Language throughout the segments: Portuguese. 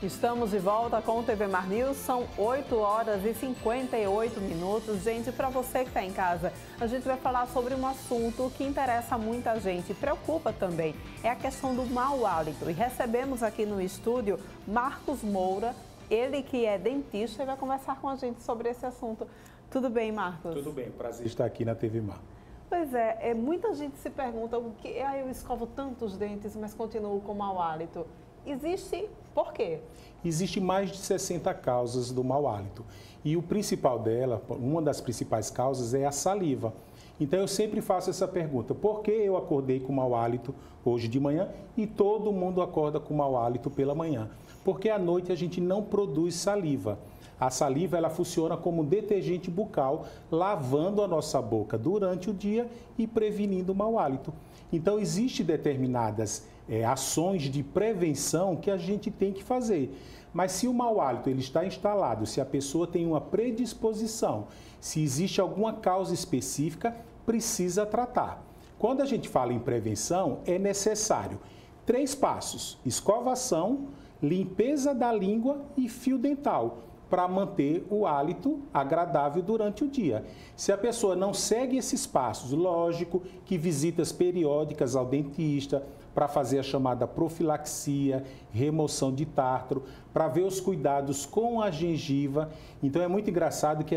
Estamos de volta com o TV Mar News, são 8 horas e 58 minutos. Gente, para você que está em casa, a gente vai falar sobre um assunto que interessa muita gente e preocupa também. É a questão do mau hálito. E recebemos aqui no estúdio Marcos Moura, ele que é dentista e vai conversar com a gente sobre esse assunto. Tudo bem, Marcos? Tudo bem, prazer estar aqui na TV Mar. Pois muita gente se pergunta, eu escovo tantos dentes, mas continuo com mau hálito. Existe por quê? Existe mais de 60 causas do mau hálito. E o principal dela, uma das principais causas é a saliva. Então eu sempre faço essa pergunta, por que eu acordei com mau hálito hoje de manhã e todo mundo acorda com mau hálito pela manhã? Porque à noite a gente não produz saliva. A saliva ela funciona como detergente bucal, lavando a nossa boca durante o dia e prevenindo o mau hálito. Então, existem determinadas ações de prevenção que a gente tem que fazer. Mas se o mau hálito ele está instalado, se a pessoa tem uma predisposição, se existe alguma causa específica, precisa tratar. Quando a gente fala em prevenção, é necessário 3 passos: escovação, limpeza da língua e fio dental, para manter o hálito agradável durante o dia. Se a pessoa não segue esses passos, lógico que visitas periódicas ao dentista para fazer a chamada profilaxia, remoção de tártaro, para ver os cuidados com a gengiva. Então é muito engraçado que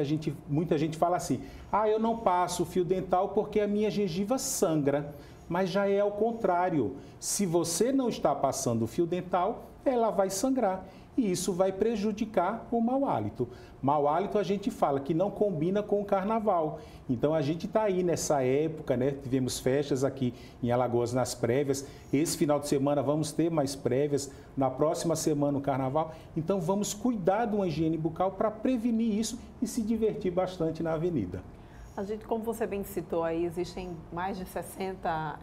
muita gente fala assim, eu não passo fio dental porque a minha gengiva sangra. Mas já é ao contrário. Se você não está passando fio dental, ela vai sangrar. E isso vai prejudicar o mau hálito. Mau hálito a gente fala que não combina com o carnaval. Então a gente está aí nessa época, né? Tivemos festas aqui em Alagoas nas prévias. Esse final de semana vamos ter mais prévias. Na próxima semana o carnaval. Então vamos cuidar de uma higiene bucal para prevenir isso e se divertir bastante na avenida. A gente, como você bem citou aí, existem mais de 60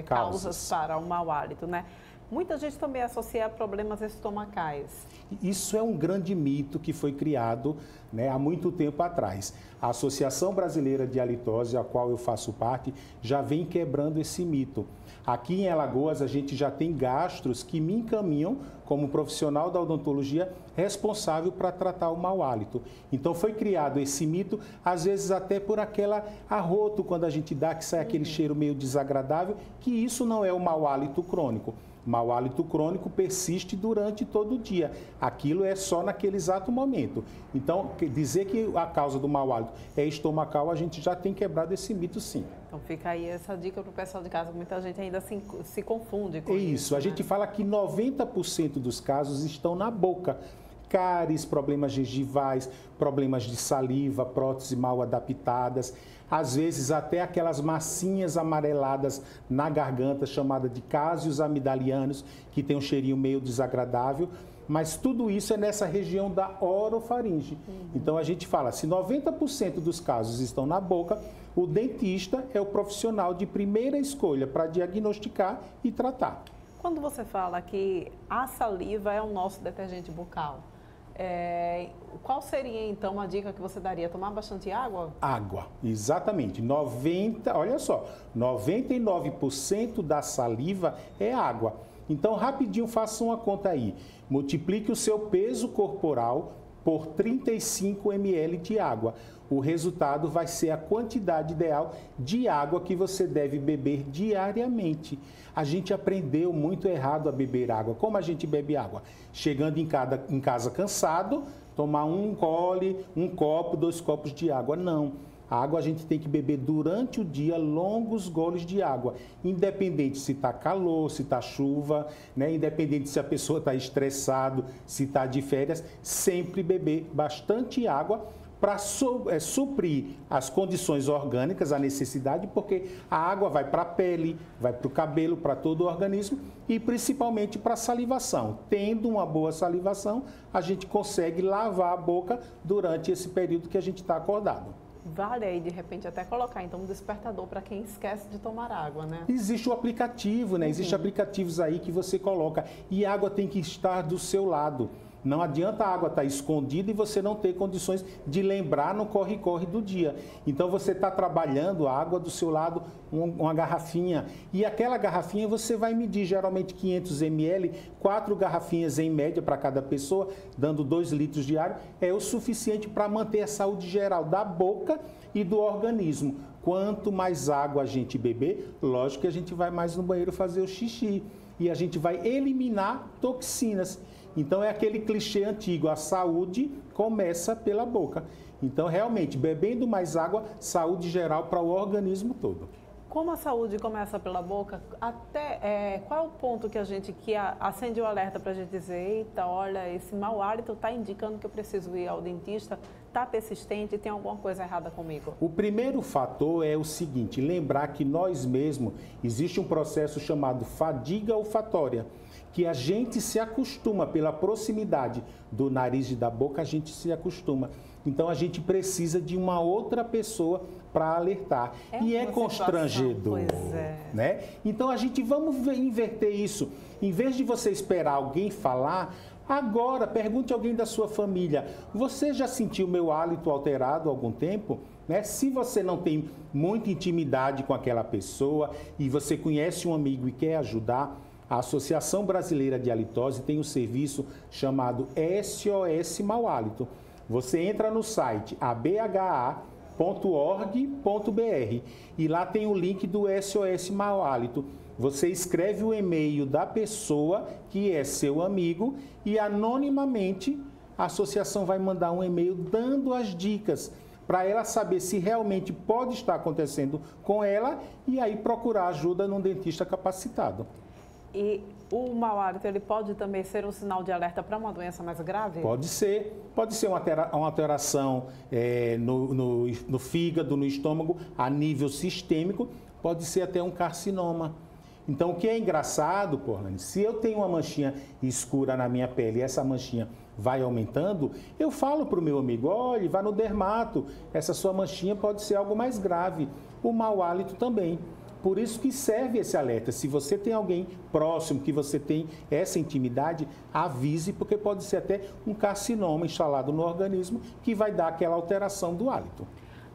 causas para o mau hálito, né? Muita gente também associa a problemas estomacais. Isso é um grande mito que foi criado, né, há muito tempo atrás. A Associação Brasileira de Halitose, a qual eu faço parte, já vem quebrando esse mito. Aqui em Alagoas, a gente já tem gastros que me encaminham como profissional da odontologia responsável para tratar o mau hálito. Então, foi criado esse mito, às vezes até por aquela arroto, quando a gente dá, que sai aquele cheiro meio desagradável, que isso não é o mau hálito crônico. Mau hálito crônico persiste durante todo o dia. Aquilo é só naquele exato momento. Então, dizer que a causa do mau hálito é estomacal, a gente já tem quebrado esse mito, sim. Então, fica aí essa dica para o pessoal de casa. Muita gente ainda se confunde com isso. Isso. A gente fala que 90% dos casos estão na boca. Cáries, problemas gengivais, problemas de saliva, prótese mal adaptadas, às vezes até aquelas massinhas amareladas na garganta, chamada de cásios amidalianos, que tem um cheirinho meio desagradável, mas tudo isso é nessa região da orofaringe. Então a gente fala, se 90% dos casos estão na boca, o dentista é o profissional de primeira escolha para diagnosticar e tratar. Quando você fala que a saliva é o nosso detergente bucal, qual seria então a dica que você daria? Tomar bastante água? Água, exatamente. Olha só, 99% da saliva é água. Então, rapidinho, faça uma conta aí. Multiplique o seu peso corporal por 35 ml de água. O resultado vai ser a quantidade ideal de água que você deve beber diariamente. A gente aprendeu muito errado a beber água. Como a gente bebe água? Chegando em casa cansado, tomar um gole, um copo, 2 copos de água. Não. A água a gente tem que beber durante o dia, longos goles de água, independente se está calor, se está chuva, né? Independente se a pessoa está estressado, se está de férias, sempre beber bastante água para suprir as condições orgânicas, a necessidade, porque a água vai para a pele, vai para o cabelo, para todo o organismo e principalmente para a salivação. Tendo uma boa salivação, a gente consegue lavar a boca durante esse período que a gente está acordado. Vale aí, de repente, até colocar, então, um despertador para quem esquece de tomar água, né? Existe o aplicativo, né? Existem aplicativos aí que você coloca. E a água tem que estar do seu lado. Não adianta a água estar escondida e você não ter condições de lembrar no corre-corre do dia. Então você está trabalhando a água do seu lado, uma garrafinha. E aquela garrafinha você vai medir geralmente 500 ml, 4 garrafinhas em média para cada pessoa, dando 2 litros diário, é o suficiente para manter a saúde geral da boca e do organismo. Quanto mais água a gente beber, lógico que a gente vai mais no banheiro fazer o xixi. E a gente vai eliminar toxinas. Então, é aquele clichê antigo, a saúde começa pela boca. Então, realmente, bebendo mais água, saúde geral para o organismo todo. Como a saúde começa pela boca, qual é o ponto que acende o alerta para a gente dizer, eita, olha, esse mau hálito está indicando que eu preciso ir ao dentista, está persistente, tem alguma coisa errada comigo? O primeiro fator é o seguinte, lembrar que nós mesmos, existe um processo chamado fadiga olfatória, que a gente se acostuma pela proximidade do nariz e da boca, a gente se acostuma. Então, a gente precisa de uma outra pessoa para alertar. E é constrangedor, né? Então, vamos inverter isso. Em vez de você esperar alguém falar, agora, pergunte a alguém da sua família, você já sentiu meu hálito alterado há algum tempo? Né? Se você não tem muita intimidade com aquela pessoa e você conhece um amigo e quer ajudar, a Associação Brasileira de Halitose tem um serviço chamado SOS Mau Hálito. Você entra no site abha.org.br e lá tem o link do SOS Mau Hálito. Você escreve o e-mail da pessoa que é seu amigo e anonimamente a associação vai mandar um e-mail dando as dicas para ela saber se realmente pode estar acontecendo com ela e aí procurar ajuda num dentista capacitado. E o mau hálito, ele pode também ser um sinal de alerta para uma doença mais grave? Pode ser uma alteração no fígado, no estômago, a nível sistêmico, pode ser até um carcinoma. Então, o que é engraçado, Porlane, se eu tenho uma manchinha escura na minha pele e essa manchinha vai aumentando, eu falo para o meu amigo, olha, vá no dermato, essa sua manchinha pode ser algo mais grave. O mau hálito também. Por isso que serve esse alerta. Se você tem alguém próximo, que você tem essa intimidade, avise, porque pode ser até um carcinoma instalado no organismo que vai dar aquela alteração do hálito.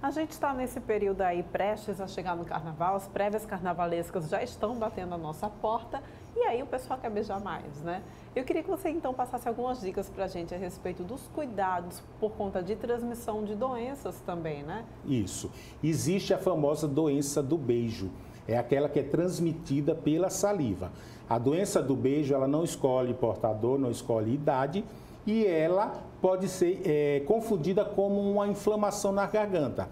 A gente está nesse período aí prestes a chegar no carnaval, as prévias carnavalescas já estão batendo a nossa porta e aí o pessoal quer beijar mais, né? Eu queria que você então passasse algumas dicas para a gente a respeito dos cuidados por conta de transmissão de doenças também, né? Isso. Existe a famosa doença do beijo. É aquela que é transmitida pela saliva. A doença do beijo, ela não escolhe portador, não escolhe idade e ela pode ser confundida como uma inflamação na garganta.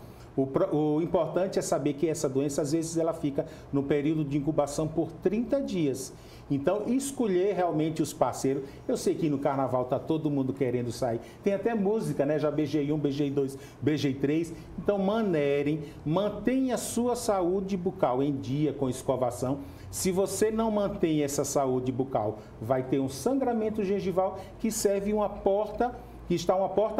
O importante é saber que essa doença, às vezes, ela fica no período de incubação por 30 dias. Então, escolher realmente os parceiros. Eu sei que no carnaval está todo mundo querendo sair. Tem até música, né? Já beijei um, beijei dois, beijei três. Então, manerem, mantenha a sua saúde bucal em dia com escovação. Se você não mantém essa saúde bucal, vai ter um sangramento gengival que serve uma porta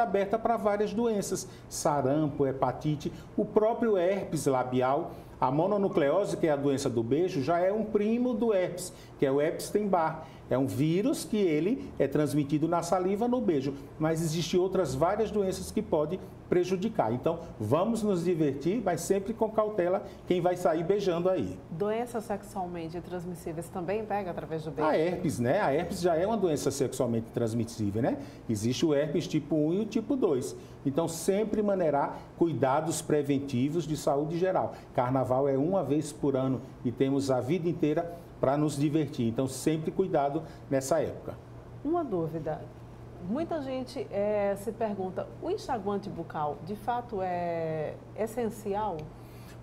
aberta para várias doenças, sarampo, hepatite, o próprio herpes labial, a mononucleose, que é a doença do beijo, já é um primo do herpes, que é o Epstein-Barr. É um vírus que ele é transmitido na saliva, no beijo, mas existem outras várias doenças que podem prejudicar. Então, vamos nos divertir, mas sempre com cautela quem vai sair beijando aí. Doenças sexualmente transmissíveis também pega através do beijo? A herpes, né? A herpes já é uma doença sexualmente transmissível, né? Existe o herpes tipo 1 e o tipo 2. Então, sempre maneirar cuidados preventivos de saúde geral. Carnaval é uma vez por ano e temos a vida inteira para nos divertir. Então, sempre cuidado nessa época. Uma dúvida. Muita gente se pergunta, o enxaguante bucal, de fato, é essencial?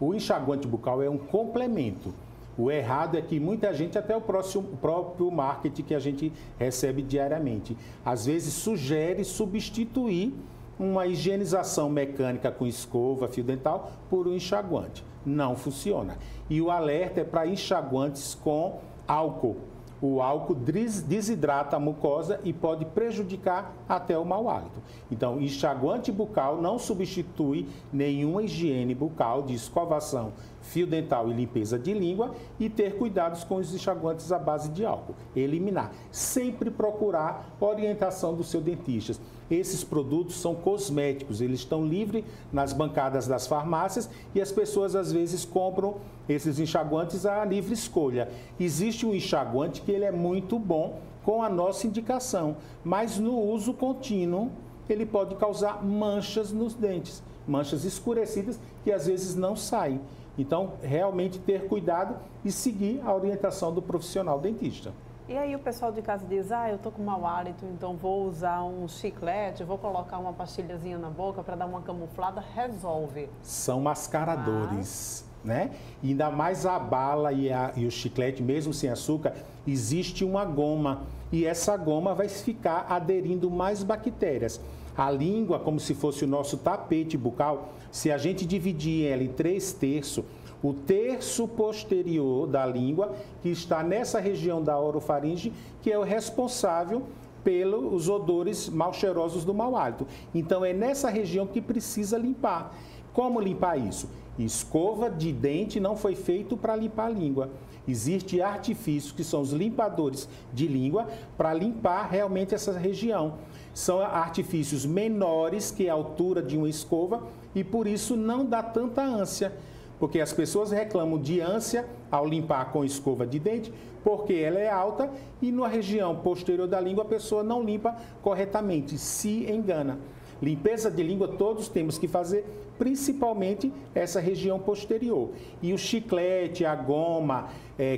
O enxaguante bucal é um complemento. O errado é que muita gente, até o próprio marketing que a gente recebe diariamente, às vezes sugere substituir uma higienização mecânica com escova, fio dental, por um enxaguante. Não funciona. E o alerta é para enxaguantes com álcool. O álcool desidrata a mucosa e pode prejudicar até o mau hálito. Então, enxaguante bucal não substitui nenhuma higiene bucal de escovação fio dental e limpeza de língua e ter cuidados com os enxaguantes à base de álcool. Eliminar. Sempre procurar orientação do seu dentista. Esses produtos são cosméticos, eles estão livres nas bancadas das farmácias e as pessoas às vezes compram esses enxaguantes à livre escolha. Existe um enxaguante que ele é muito bom com a nossa indicação, mas no uso contínuo ele pode causar manchas nos dentes, manchas escurecidas que às vezes não saem. Então, realmente ter cuidado e seguir a orientação do profissional dentista. E aí o pessoal de casa diz, eu tô com mau hálito, então vou usar um chiclete, vou colocar uma pastilhazinha na boca para dar uma camuflada, resolve. São mascaradores, né? E ainda mais a bala e o chiclete, mesmo sem açúcar, existe uma goma e essa goma vai ficar aderindo mais bactérias. A língua, como se fosse o nosso tapete bucal, se a gente dividir ela em 3/3, o terço posterior da língua, que está nessa região da orofaringe, que é o responsável pelos odores mal cheirosos do mau hálito. Então, é nessa região que precisa limpar. Como limpar isso? Escova de dente não foi feito para limpar a língua. Existem artifícios que são os limpadores de língua para limpar realmente essa região. São artifícios menores que a altura de uma escova e por isso não dá tanta ânsia. Porque as pessoas reclamam de ânsia ao limpar com escova de dente, porque ela é alta e na região posterior da língua a pessoa não limpa corretamente, se engana. Limpeza de língua todos temos que fazer, principalmente essa região posterior. E o chiclete, a goma,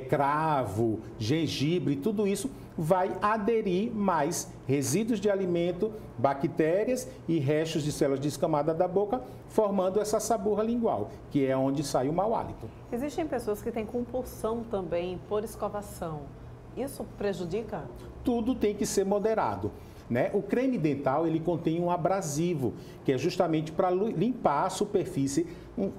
cravo, gengibre, tudo isso vai aderir mais resíduos de alimento, bactérias e restos de células descamadas da boca, formando essa saburra lingual, que é onde sai o mau hálito. Existem pessoas que têm compulsão também por escovação. Isso prejudica? Tudo tem que ser moderado. Né? O creme dental ele contém um abrasivo, que é justamente para limpar a superfície,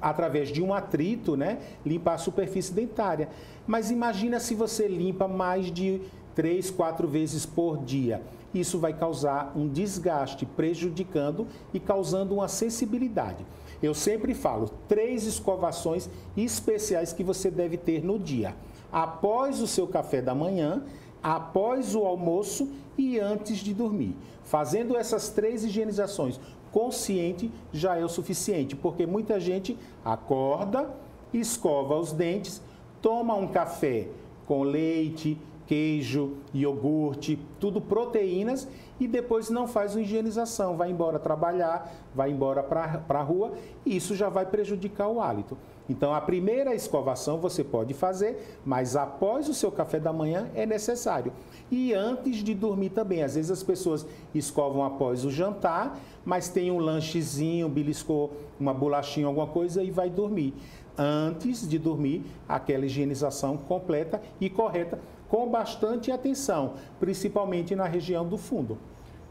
através de um atrito, né? Limpar a superfície dentária. Mas imagina se você limpa mais de 3, 4 vezes por dia. Isso vai causar um desgaste, prejudicando e causando uma sensibilidade. Eu sempre falo, 3 escovações especiais que você deve ter no dia. Após o seu café da manhã, após o almoço e antes de dormir. Fazendo essas 3 higienizações consciente já é o suficiente, porque muita gente acorda, escova os dentes, toma um café com leite, queijo, iogurte, tudo proteínas e depois não faz uma higienização, vai embora trabalhar, vai embora para a rua e isso já vai prejudicar o hálito. Então, a primeira escovação você pode fazer, mas após o seu café da manhã é necessário. E antes de dormir também. Às vezes as pessoas escovam após o jantar, mas tem um lanchezinho, beliscou uma bolachinha, alguma coisa e vai dormir. Antes de dormir, aquela higienização completa e correta, com bastante atenção, principalmente na região do fundo.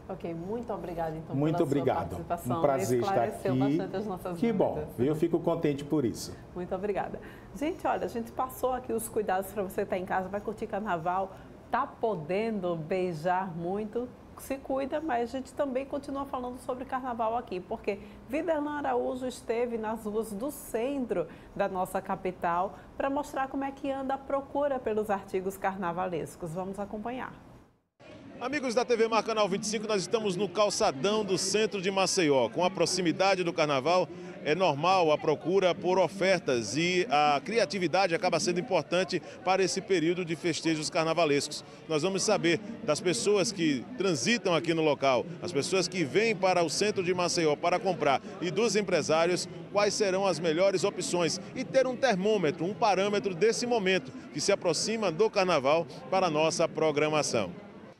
Ok, muito obrigada então muito pela obrigado. Sua participação. Um prazer estar aqui. Bastante as nossas que dúvidas. bom, eu fico contente por isso. Muito obrigada. Gente, olha, a gente passou aqui os cuidados para você estar em casa, vai curtir carnaval, tá podendo beijar muito, se cuida, mas a gente também continua falando sobre carnaval aqui, porque Viderlan Araújo esteve nas ruas do centro da nossa capital para mostrar como é que anda a procura pelos artigos carnavalescos. Vamos acompanhar. Amigos da TV Mar Canal 25, nós estamos no calçadão do centro de Maceió. Com a proximidade do carnaval, é normal a procura por ofertas e a criatividade acaba sendo importante para esse período de festejos carnavalescos. Nós vamos saber das pessoas que transitam aqui no local, as pessoas que vêm para o centro de Maceió para comprar e dos empresários, quais serão as melhores opções e ter um termômetro, um parâmetro desse momento que se aproxima do carnaval para a nossa programação.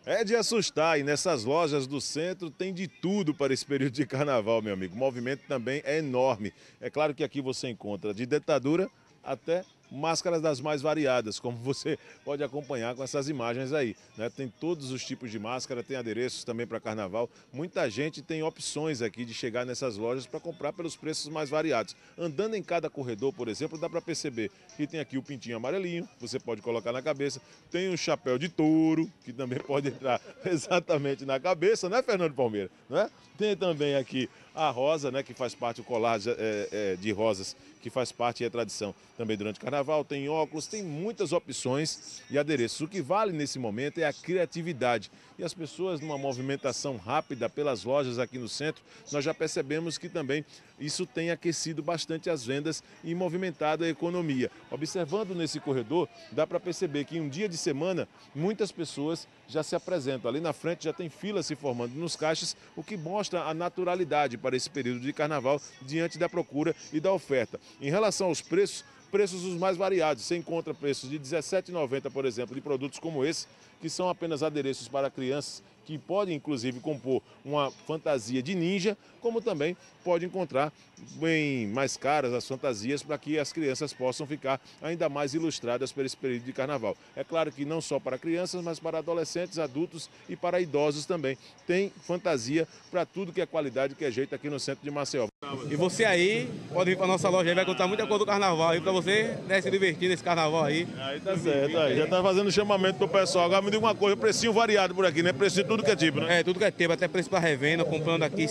É de assustar, e nessas lojas do centro tem de tudo para esse período de carnaval, meu amigo. O movimento também é enorme. É claro que aqui você encontra de dentadura até máscaras das mais variadas, como você pode acompanhar com essas imagens aí, né? Tem todos os tipos de máscara, tem adereços também para carnaval. Muita gente tem opções aqui de chegar nessas lojas para comprar pelos preços mais variados. Andando em cada corredor, por exemplo, dá para perceber que tem aqui o pintinho amarelinho, você pode colocar na cabeça. Tem o chapéu de touro, que também pode entrar exatamente na cabeça, né, Fernando Palmeira? Né? Tem também aqui a rosa, né, que faz parte do colar de rosas que faz parte e é tradição também durante o carnaval. Tem óculos, tem muitas opções e adereços. O que vale nesse momento é a criatividade. E as pessoas, numa movimentação rápida pelas lojas aqui no centro, nós já percebemos que também isso tem aquecido bastante as vendas e movimentado a economia. Observando nesse corredor, dá para perceber que em um dia de semana, muitas pessoas já se apresentam. Ali na frente já tem fila se formando nos caixas, o que mostra a naturalidade para esse período de carnaval diante da procura e da oferta. Em relação aos preços os mais variados. Você encontra preços de R$ 17,90, por exemplo, de produtos como esse, que são apenas adereços para crianças, que podem inclusive compor uma fantasia de ninja, como também pode encontrar bem mais caras as fantasias para que as crianças possam ficar ainda mais ilustradas por esse período de carnaval. É claro que não só para crianças, mas para adolescentes, adultos e para idosos também. Tem fantasia para tudo que é qualidade, que é jeito aqui no centro de Maceió. E você aí pode vir para nossa loja aí, vai contar muita coisa do carnaval aí para você, né, se divertir nesse carnaval aí. Aí tá certo, aí já tá fazendo chamamento pro pessoal. Agora me diga uma coisa, precinho variado por aqui, né? Preço de tudo que é tipo, né? É, tudo que é tipo, até preço para revenda, comprando aqui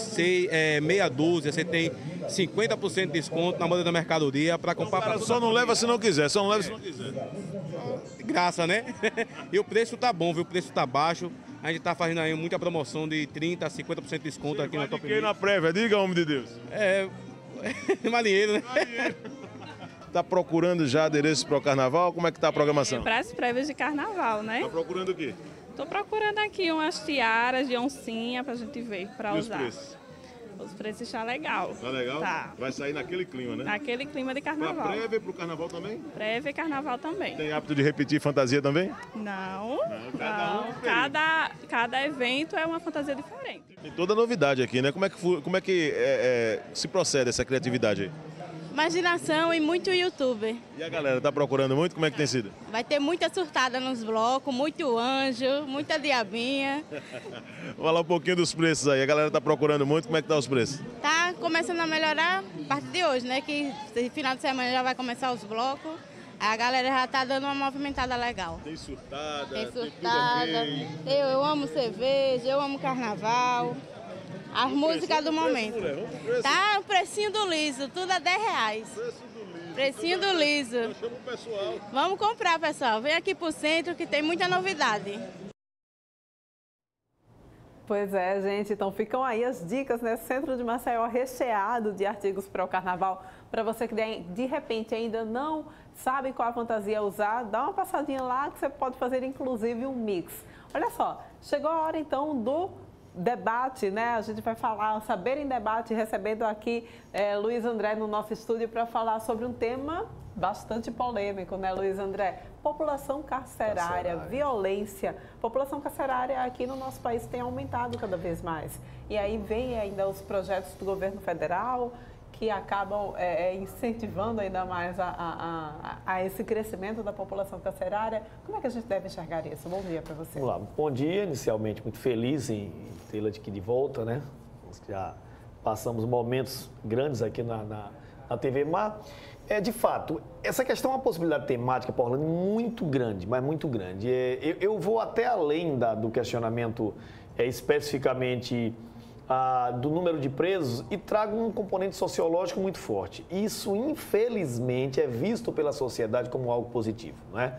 meia dúzia, você tem 50% de desconto na moda da mercadoria para comprar. Cara, só não leva se não quiser, só não leva se não quiser. Graça, né? E o preço tá bom, viu? O preço tá baixo. A gente tá fazendo aí muita promoção de 30% a 50% de desconto aqui na Top Mil. Na prévia, diga, homem de Deus. É, marinheiro, né? Tá procurando já adereços para o carnaval? Como é que tá a programação? Para as prévias de carnaval, né? Tá procurando o quê? Tô procurando aqui umas tiaras de oncinha pra gente ver, pra usar. Os preços? Os preços estão legal. Tá legal? Tá. Vai sair naquele clima, né? Naquele clima de Pra carnaval. prévia e pro carnaval também? Prévia e carnaval também. Tem hábito de repetir fantasia também? Não. Cada um evento é uma fantasia diferente. Tem toda novidade aqui, né? Como é que se procede essa criatividade aí? Imaginação e muito youtuber. E a galera tá procurando muito? Como é que tem sido? Vai ter muita surtada nos blocos, muito anjo, muita diabinha. Vou falar um pouquinho dos preços aí. A galera tá procurando muito. Como é que tá os preços? Tá começando a melhorar a partir de hoje, né? Que final de semana já vai começar os blocos. A galera já tá dando uma movimentada legal. Tem surtada, tem surtada. Eu amo cerveja, eu amo carnaval. As músicas do momento. Tá o precinho do liso, tudo a R$10. Precinho do liso. Chama o pessoal. Vamos comprar, pessoal. Vem aqui pro centro que tem muita novidade. Pois é, gente. Então ficam aí as dicas, né? Centro de Maceió recheado de artigos para o carnaval. Para você que de repente ainda não sabe qual a fantasia usar, dá uma passadinha lá que você pode fazer inclusive um mix. Olha só, chegou a hora então do debate, né? A gente vai falar, Saber em Debate, recebendo aqui Luiz André no nosso estúdio para falar sobre um tema bastante polêmico, né, Luiz André? População carcerária, violência. População carcerária aqui no nosso país tem aumentado cada vez mais. E aí vem ainda os projetos do governo federal que acabam incentivando ainda mais a esse crescimento da população carcerária. Como é que a gente deve enxergar isso? Bom dia para você. Vamos lá. Bom dia. Inicialmente, muito feliz em tê-la aqui de volta, né? Nós já passamos momentos grandes aqui na TV Mar. De fato, essa questão é uma possibilidade temática, Paulo, muito grande, mas muito grande. Eu vou até além do questionamento especificamente do número de presos e trago um componente sociológico muito forte. Isso, infelizmente, é visto pela sociedade como algo positivo, não é?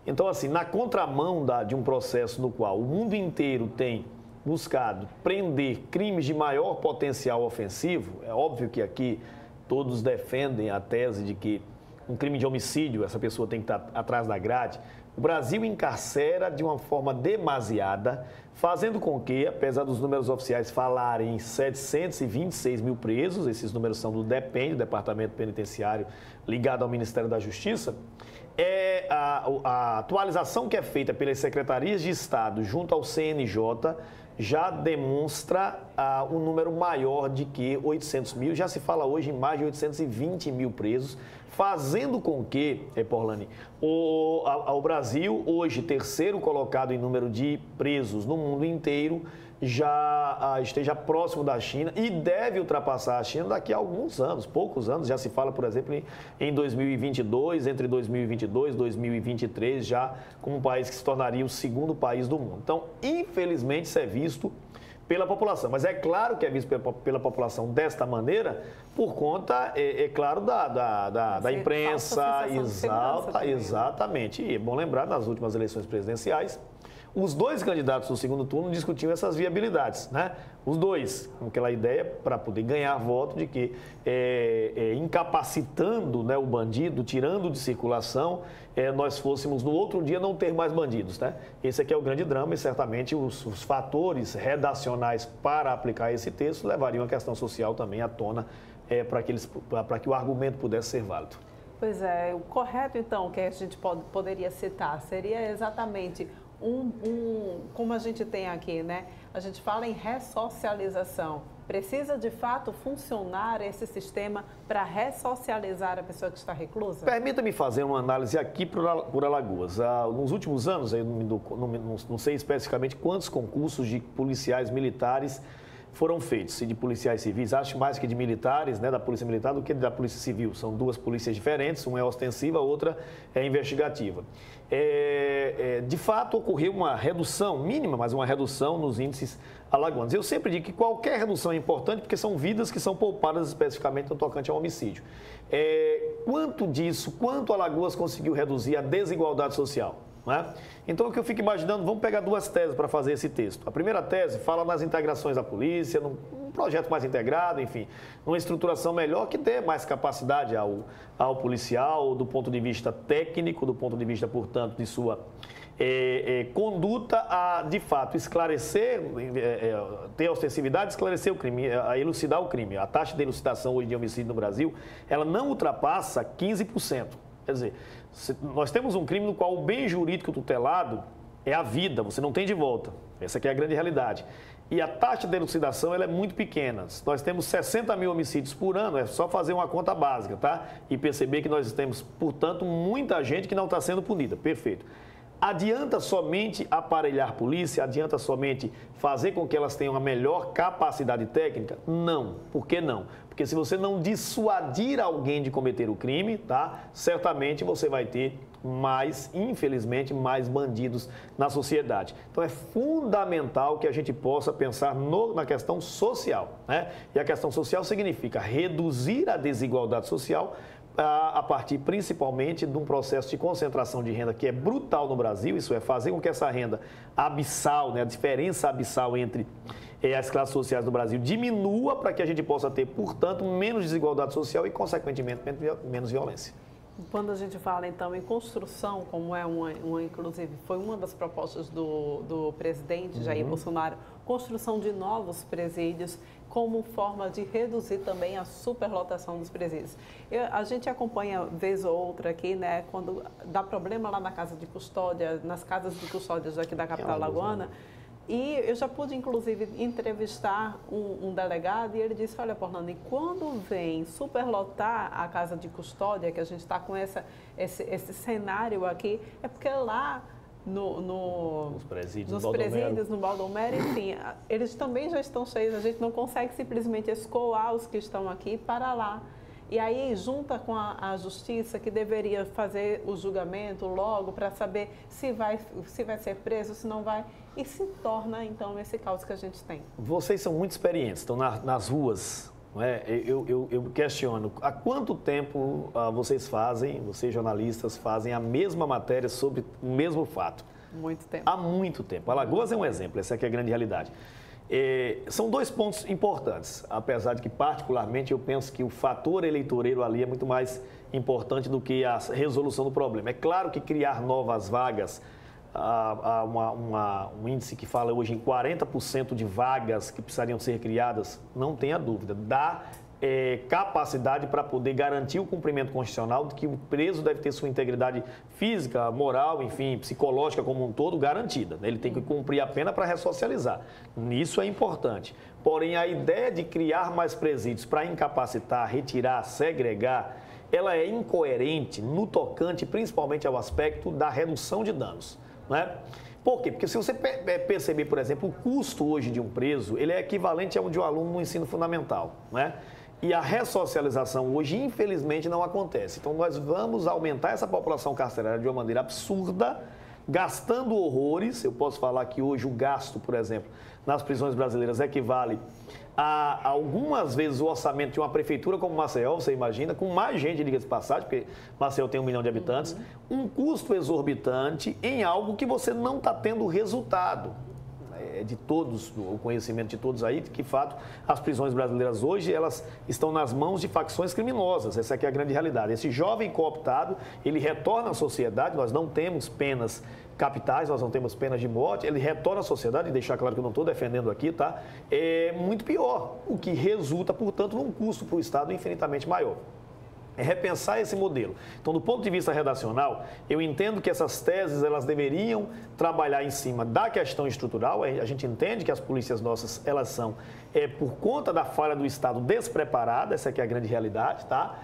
Então, assim, na contramão de um processo no qual o mundo inteiro tem buscado prender crimes de maior potencial ofensivo, é óbvio que aqui todos defendem a tese de que um crime de homicídio, essa pessoa tem que estar atrás da grade. O Brasil encarcera de uma forma demasiada, fazendo com que, apesar dos números oficiais falarem em 726 mil presos, esses números são do DEPEN, do Departamento Penitenciário, ligado ao Ministério da Justiça, a atualização que é feita pelas secretarias de Estado junto ao CNJ já demonstra um número maior de que 800 mil, já se fala hoje em mais de 820 mil presos, fazendo com que, Porlani, o Brasil, hoje terceiro colocado em número de presos no mundo inteiro, já esteja próximo da China e deve ultrapassar a China daqui a alguns anos, poucos anos. Já se fala, por exemplo, em 2022, entre 2022 e 2023, já como um país que se tornaria o segundo país do mundo. Então, infelizmente, isso é visto pela população. Mas é claro que é visto pela população desta maneira por conta, é claro, da imprensa. Exatamente. E é bom lembrar, nas últimas eleições presidenciais, os dois candidatos do segundo turno discutiam essas viabilidades, né? Os dois, com aquela ideia para poder ganhar voto de que incapacitando, né, o bandido, tirando de circulação, nós fôssemos no outro dia não ter mais bandidos, né? Esse aqui é o grande drama e certamente os fatores redacionais para aplicar esse texto levariam a questão social também à tona para que o argumento pudesse ser válido. Pois é, o correto então que a gente poderia citar seria exatamente como a gente tem aqui, né? A gente fala em ressocialização. Precisa, de fato, funcionar esse sistema para ressocializar a pessoa que está reclusa? Permita-me fazer uma análise aqui por Alagoas. Nos últimos anos, eu não sei especificamente quantos concursos de policiais militares foram feitos, e de policiais civis, acho mais que de militares, né, da Polícia Militar, do que da Polícia Civil. São duas polícias diferentes, uma é ostensiva, a outra é investigativa. De fato, ocorreu uma redução, mínima, mas uma redução nos índices alagoanos. Eu sempre digo que qualquer redução é importante, porque são vidas que são poupadas especificamente no tocante ao homicídio. Quanto Alagoas conseguiu reduzir a desigualdade social? Né? Então, o que eu fico imaginando, vamos pegar duas teses para fazer esse texto. A primeira tese fala nas integrações da polícia, num projeto mais integrado, enfim, numa estruturação melhor que dê mais capacidade ao policial, do ponto de vista técnico, do ponto de vista, portanto, de sua conduta a, de fato, esclarecer, ter ostensividade, esclarecer o crime, a elucidar o crime. A taxa de elucidação hoje de homicídio no Brasil, ela não ultrapassa 15%. Quer dizer, nós temos um crime no qual o bem jurídico tutelado é a vida, você não tem de volta. Essa aqui é a grande realidade. E a taxa de elucidação ela é muito pequena. Nós temos 60 mil homicídios por ano, é só fazer uma conta básica, tá? E perceber que nós temos, portanto, muita gente que não está sendo punida. Perfeito. Adianta somente aparelhar polícia? Adianta somente fazer com que elas tenham a melhor capacidade técnica? Não. Por que não? Porque se você não dissuadir alguém de cometer o crime, tá? Certamente você vai ter infelizmente, mais bandidos na sociedade. Então é fundamental que a gente possa pensar na questão social, né? E a questão social significa reduzir a desigualdade social a partir principalmente de um processo de concentração de renda que é brutal no Brasil, isso é fazer com que essa renda abissal, né, a diferença abissal entre as classes sociais do Brasil diminua para que a gente possa ter, portanto, menos desigualdade social e, consequentemente, menos violência. Quando a gente fala, então, em construção, como é inclusive, foi uma das propostas do presidente Jair Bolsonaro, construção de novos presídios como forma de reduzir também a superlotação dos presídios. A gente acompanha, vez ou outra aqui, né, quando dá problema lá na casa de custódia, nas casas de custódias aqui da capital alagoana. E eu já pude, inclusive, entrevistar um delegado e ele disse, olha, Porlando, quando vem superlotar a casa de custódia, que a gente está com esse cenário aqui, é porque lá nos presídios, no Baldomero, enfim, eles também já estão cheios, a gente não consegue simplesmente escoar os que estão aqui para lá. E aí, junta com a justiça, que deveria fazer o julgamento logo para saber se vai ser preso, se não vai, e se torna, então, esse caos que a gente tem. Vocês são muito experientes, estão nas ruas, não é? Eu questiono, há quanto tempo vocês jornalistas, fazem a mesma matéria sobre o mesmo fato? Muito tempo. Há muito tempo. Alagoas é um exemplo, essa aqui é a grande realidade. São dois pontos importantes, apesar de que, particularmente, eu penso que o fator eleitoreiro ali é muito mais importante do que a resolução do problema. É claro que criar novas vagas, um índice que fala hoje em 40% de vagas que precisariam ser criadas, não tenha dúvida, dá capacidade para poder garantir o cumprimento constitucional de que o preso deve ter sua integridade física, moral, enfim, psicológica como um todo garantida. Ele tem que cumprir a pena para ressocializar. Isso é importante. Porém, a ideia de criar mais presídios para incapacitar, retirar, segregar, ela é incoerente no tocante principalmente ao aspecto da redução de danos, não é? Por quê? Porque se você perceber, por exemplo, o custo hoje de um preso, ele é equivalente ao de um aluno no ensino fundamental, não é? E a ressocialização hoje, infelizmente, não acontece. Então, nós vamos aumentar essa população carcerária de uma maneira absurda, gastando horrores. Eu posso falar que hoje o gasto, por exemplo, nas prisões brasileiras equivale a algumas vezes o orçamento de uma prefeitura como Maceió, você imagina, com mais gente, diga-se de passagem, porque Maceió tem 1 milhão de habitantes, um custo exorbitante em algo que você não está tendo resultado. De todos, o conhecimento de todos aí, que, de fato, as prisões brasileiras hoje, elas estão nas mãos de facções criminosas. Essa aqui é a grande realidade. Esse jovem cooptado, ele retorna à sociedade, nós não temos penas capitais, nós não temos penas de morte, ele retorna à sociedade, e deixar claro que eu não estou defendendo aqui, tá? É muito pior, o que resulta, portanto, num custo para o Estado infinitamente maior. É repensar esse modelo. Então, do ponto de vista redacional, eu entendo que essas teses elas deveriam trabalhar em cima da questão estrutural. A gente entende que as polícias nossas, elas são, por conta da falha do Estado, despreparadas, essa aqui é a grande realidade, tá?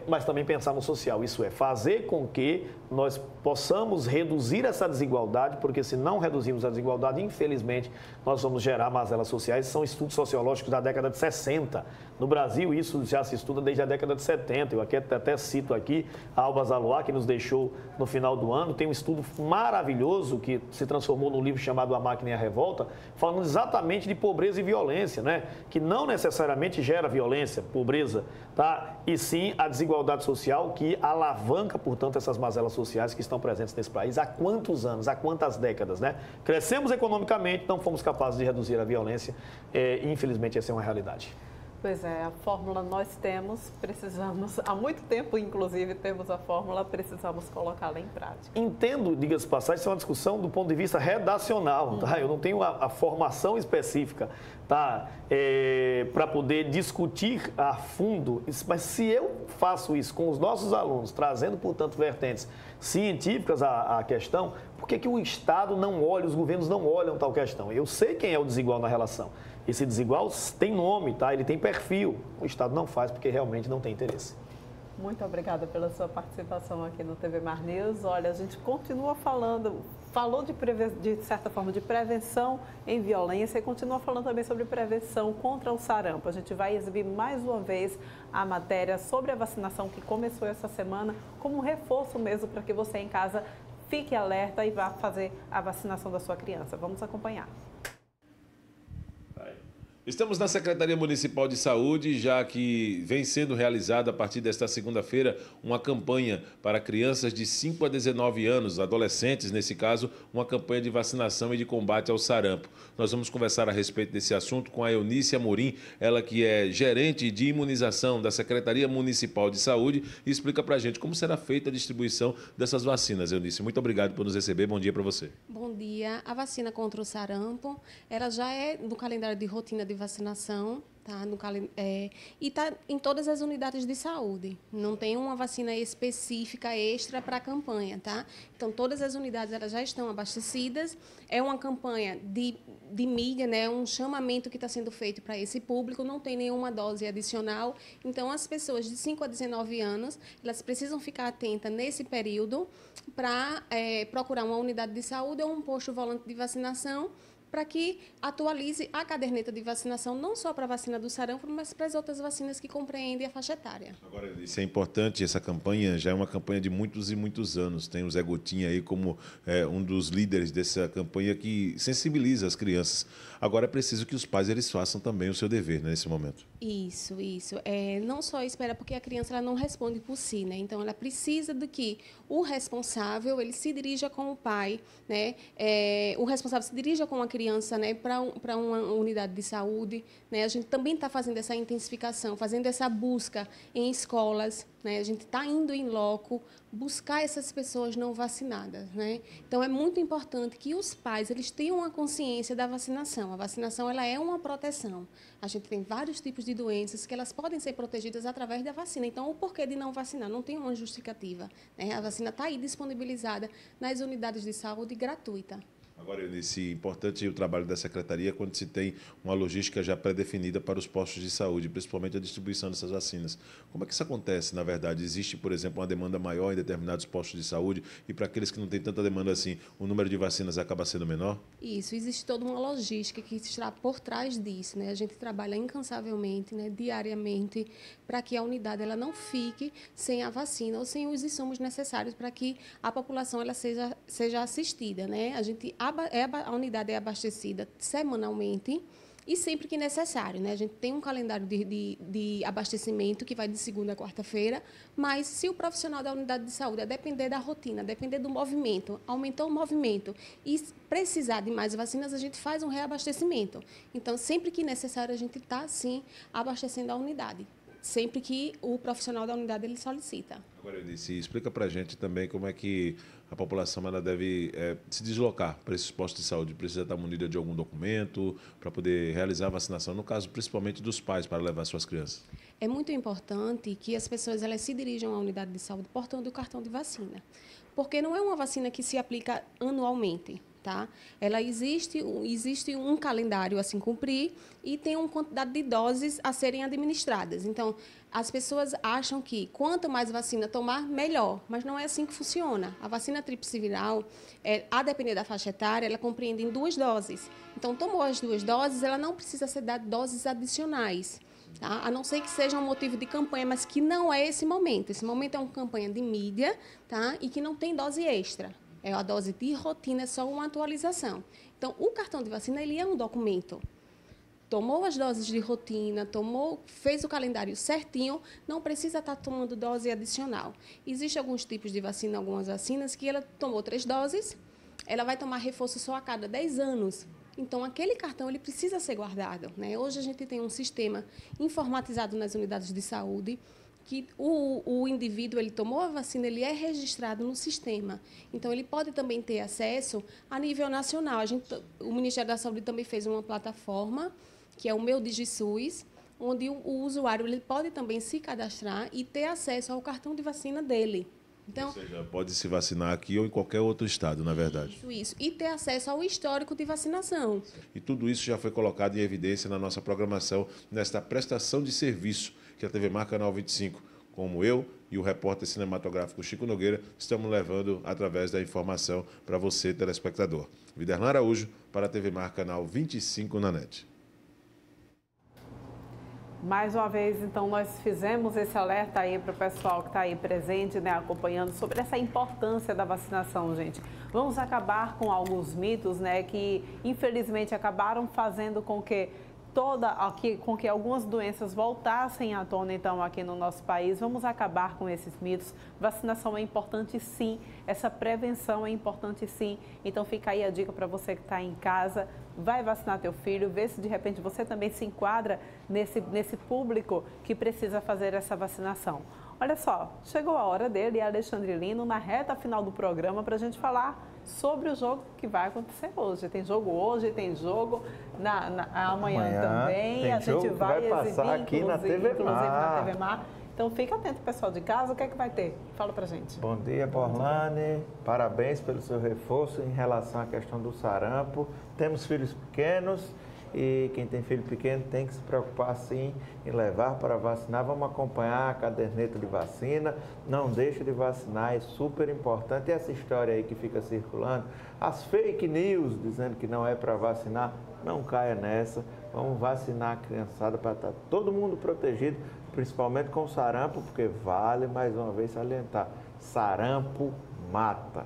Mas também pensar no social, isso é, fazer com que nós possamos reduzir essa desigualdade, porque se não reduzirmos a desigualdade, infelizmente, nós vamos gerar mazelas sociais. São estudos sociológicos da década de 60. No Brasil, isso já se estuda desde a década de 70. Eu até cito aqui a Alba Zaloá, que nos deixou no final do ano. Tem um estudo maravilhoso que se transformou num livro chamado A Máquina e a Revolta, falando exatamente de pobreza e violência, né? Que não necessariamente gera violência, pobreza, tá? E sim a desigualdade social que alavanca, portanto, essas mazelas sociais que estão presentes nesse país há quantos anos, há quantas décadas, né? Crescemos economicamente, não fomos capazes de reduzir a violência. Infelizmente, essa é uma realidade. Pois é, a fórmula nós temos, precisamos, há muito tempo, inclusive, temos a fórmula, precisamos colocá-la em prática. Entendo, diga-se de passagem, isso é uma discussão do ponto de vista redacional, tá? Eu não tenho a formação específica, tá? Para poder discutir a fundo, mas se eu faço isso com os nossos alunos, trazendo, portanto, vertentes científicas à questão, por que o Estado não olha, os governos não olham tal questão? Eu sei quem é o desigual na relação. Esse desigual tem nome, tá? Ele tem perfil. O Estado não faz porque realmente não tem interesse. Muito obrigada pela sua participação aqui no TV Mar News. Olha, a gente continua falou de certa forma de prevenção em violência e continua falando também sobre prevenção contra o sarampo. A gente vai exibir mais uma vez a matéria sobre a vacinação que começou essa semana, como um reforço mesmo para que você em casa fique alerta e vá fazer a vacinação da sua criança. Vamos acompanhar. Estamos na Secretaria Municipal de Saúde, já que vem sendo realizada a partir desta segunda-feira uma campanha para crianças de 5 a 19 anos, adolescentes nesse caso, uma campanha de vacinação e de combate ao sarampo. Nós vamos conversar a respeito desse assunto com a Eunice Amorim, ela que é gerente de imunização da Secretaria Municipal de Saúde e explica para a gente como será feita a distribuição dessas vacinas. Eunice, muito obrigado por nos receber, bom dia para você. Bom dia. A vacina contra o sarampo, ela já é do calendário de rotina de vacinação, tá? E está em todas as unidades de saúde. Não tem uma vacina específica extra para a campanha, tá? Então, todas as unidades elas já estão abastecidas. É uma campanha de mídia, né? Um chamamento que está sendo feito para esse público. Não tem nenhuma dose adicional. Então, as pessoas de 5 a 19 anos, elas precisam ficar atentas nesse período para procurar uma unidade de saúde ou um posto volante de vacinação para que atualize a caderneta de vacinação, não só para a vacina do sarampo, mas para as outras vacinas que compreendem a faixa etária. Agora, isso é importante, essa campanha já é uma campanha de muitos e muitos anos. Tem o Zé Gotinha aí como um dos líderes dessa campanha que sensibiliza as crianças. Agora é preciso que os pais eles façam também o seu dever, né, nesse momento. Isso. Não só espera, porque a criança ela não responde por si, né? Então, ela precisa de que o responsável ele se dirija com o pai, né? O responsável se dirija com a criança, né, para uma unidade de saúde, né? A gente também está fazendo essa intensificação, fazendo essa busca em escolas, né? A gente está indo em loco buscar essas pessoas não vacinadas, né? Então é muito importante que os pais eles tenham uma consciência da vacinação. A vacinação ela é uma proteção. A gente tem vários tipos de doenças que elas podem ser protegidas através da vacina. Então o porquê de não vacinar não tem uma justificativa, né? A vacina está aí disponibilizada nas unidades de saúde gratuita. Agora, Eunice, importante o trabalho da Secretaria quando se tem uma logística já pré-definida para os postos de saúde, principalmente a distribuição dessas vacinas. Como é que isso acontece, na verdade? Existe, por exemplo, uma demanda maior em determinados postos de saúde e para aqueles que não têm tanta demanda assim, o número de vacinas acaba sendo menor? Isso, existe toda uma logística que está por trás disso, né? A gente trabalha incansavelmente, né, diariamente, para que a unidade ela não fique sem a vacina ou sem os insumos necessários para que a população ela seja assistida, né? A unidade é abastecida semanalmente e sempre que necessário, né? A gente tem um calendário de abastecimento que vai de segunda a quarta-feira, mas se o profissional da unidade de saúde, a depender da rotina, a depender do movimento, aumentou o movimento e precisar de mais vacinas, a gente faz um reabastecimento. Então, sempre que necessário, a gente está, sim, abastecendo a unidade, sempre que o profissional da unidade ele solicita. Agora, Eunice, explica para a gente também como é que a população ela deve se deslocar para esses postos de saúde. Precisa estar munida de algum documento para poder realizar a vacinação, no caso, principalmente dos pais, para levar suas crianças. É muito importante que as pessoas elas se dirijam à unidade de saúde portando o cartão de vacina, porque não é uma vacina que se aplica anualmente. Tá? Ela existe um calendário a se cumprir e tem uma quantidade de doses a serem administradas. Então, as pessoas acham que quanto mais vacina tomar, melhor, mas não é assim que funciona. A vacina tríplice viral, a depender da faixa etária, ela compreende em 2 doses. Então, tomou as 2 doses, ela não precisa ser dada doses adicionais. Tá? A não ser que seja um motivo de campanha, mas que não é esse momento. Esse momento é uma campanha de mídia, tá? E que não tem dose extra. É a dose de rotina, é só uma atualização. Então, o cartão de vacina ele é um documento. Tomou as doses de rotina, fez o calendário certinho, não precisa estar tomando dose adicional. Existem alguns tipos de vacina, algumas vacinas, que ela tomou 3 doses, ela vai tomar reforço só a cada 10 anos. Então, aquele cartão ele precisa ser guardado, né? Hoje a gente tem um sistema informatizado nas unidades de saúde, que o indivíduo ele tomou a vacina, ele é registrado no sistema. Então, ele pode também ter acesso a nível nacional. O Ministério da Saúde também fez uma plataforma, que é o Meu DigiSUS, onde o usuário ele pode também se cadastrar e ter acesso ao cartão de vacina dele. Então, ou seja, pode se vacinar aqui ou em qualquer outro estado, na verdade. Isso. E ter acesso ao histórico de vacinação. E tudo isso já foi colocado em evidência na nossa programação, nesta prestação de serviço que a TV Mar Canal 25, como eu e o repórter cinematográfico Chico Nogueira, estamos levando através da informação para você, telespectador. Viderlan Araújo, para a TV Mar Canal 25 na NET. Mais uma vez, então, nós fizemos esse alerta aí para o pessoal que está aí presente, né, acompanhando sobre essa importância da vacinação, gente. Vamos acabar com alguns mitos, né, que infelizmente acabaram fazendo com que algumas doenças voltassem à tona, então, aqui no nosso país. Vamos acabar com esses mitos. Vacinação é importante, sim. Essa prevenção é importante, sim. Então, fica aí a dica para você que está em casa. Vai vacinar teu filho, vê se de repente você também se enquadra nesse público que precisa fazer essa vacinação. Olha só, chegou a hora dele, Alexandre Lino, na reta final do programa, para a gente falar sobre o jogo que vai acontecer hoje. Tem jogo hoje, tem jogo amanhã também. A gente vai passar aqui na TV Mar. Então, fica atento, pessoal de casa. O que é que vai ter? Fala pra gente. Bom dia, Borlane. Parabéns pelo seu reforço em relação à questão do sarampo. Temos filhos pequenos e quem tem filho pequeno tem que se preocupar, sim, em levar para vacinar. Vamos acompanhar a caderneta de vacina. Não deixe de vacinar, é super importante. E essa história aí que fica circulando, as fake news dizendo que não é para vacinar, não caia nessa. Vamos vacinar a criançada para estar todo mundo protegido, principalmente com o sarampo, porque vale, mais uma vez, salientar, sarampo mata.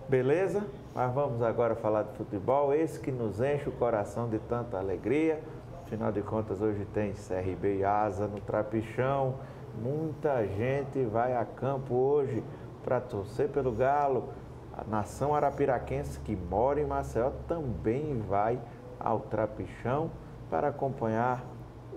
Beleza? Mas vamos agora falar de futebol, esse que nos enche o coração de tanta alegria. Afinal de contas, hoje tem CRB e Asa no Trapichão. Muita gente vai a campo hoje para torcer pelo Galo. A nação arapiraquense que mora em Maceió também vai ao Trapichão para acompanhar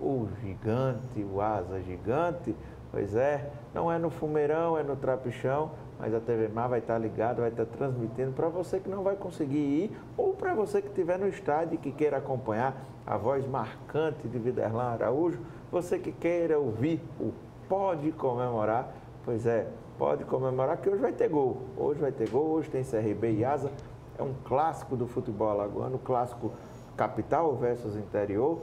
o gigante, o Asa gigante. Pois é, não é no Fumeirão, é no Trapichão, mas a TV Mar vai estar ligada, vai estar transmitindo para você que não vai conseguir ir ou para você que estiver no estádio e que queira acompanhar a voz marcante de Viderlan Araújo, você que queira ouvir o Pode Comemorar, pois é, pode comemorar que hoje vai ter gol. Hoje vai ter gol, hoje tem CRB e Asa. é um clássico do futebol alagoano, o clássico capital versus interior,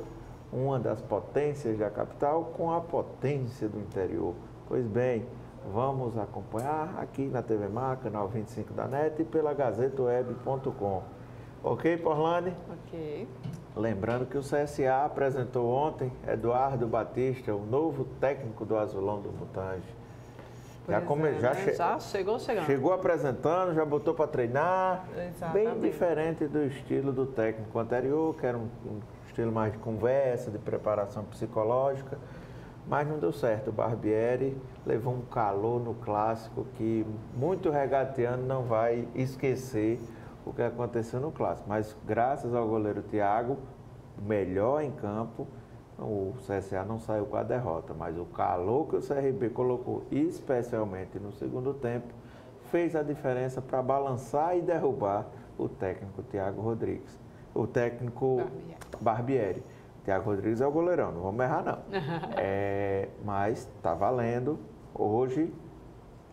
uma das potências da capital com a potência do interior. Pois bem, vamos acompanhar aqui na TV Mar, canal 25 da NET e pela gazetaweb.com. Ok, Porlane? Ok. Lembrando que o CSA apresentou ontem Eduardo Batista, o novo técnico do Azulão do Mutange. Já chegou chegando. Chegou apresentando, já botou para treinar. Exatamente. Bem diferente do estilo do técnico anterior, que era um estilo mais de conversa, de preparação psicológica. Mas não deu certo. O Barbieri levou um calor no clássico que muito regatiano não vai esquecer o que aconteceu no clássico. Mas graças ao goleiro Thiago, melhor em campo, o CSA não saiu com a derrota. Mas o calor que o CRB colocou, especialmente no segundo tempo, fez a diferença para balançar e derrubar o técnico Thiago Rodrigues. O técnico Barbieri. Thiago Rodrigues é o goleirão, não vamos errar não. Mas está valendo. Hoje,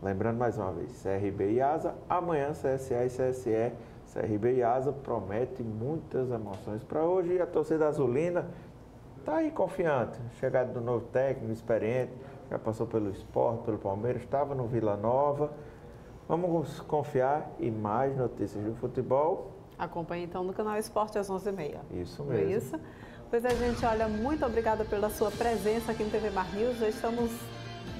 lembrando mais uma vez, CRB e Asa, amanhã CSA e CSE. CRB e Asa promete muitas emoções para hoje e a torcida azulina está aí confiante. Chegada do novo técnico, experiente, já passou pelo Sport, pelo Palmeiras, estava no Vila Nova. Vamos confiar em mais notícias do futebol. Acompanhe então no canal Esporte às 11h30. Isso mesmo. É isso? Pois é, gente, olha, muito obrigada pela sua presença aqui no TV Mar News. Já estamos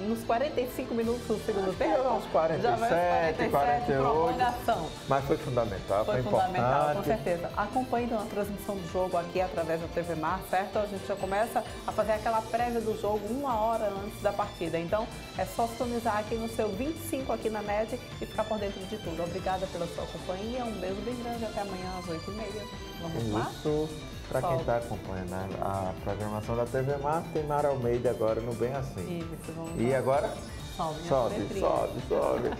nos 45 minutos do segundo tempo. Uns 47, 48. Prorrogação. Mas foi fundamental, foi fundamental, importante. com certeza. Acompanhe então a transmissão do jogo aqui através da TV Mar, certo? A gente já começa a fazer aquela prévia do jogo 1 hora antes da partida. Então, é só sintonizar aqui no seu 25 aqui na NET e ficar por dentro de tudo. Obrigada pela sua companhia. Um beijo bem grande. Até amanhã às 8h30. Vamos lá? Isso. Para quem está acompanhando a programação da TV Mar, tem Mara Almeida agora no Bem Assim. Isso, vamos E lá. agora? Sobe, sobe.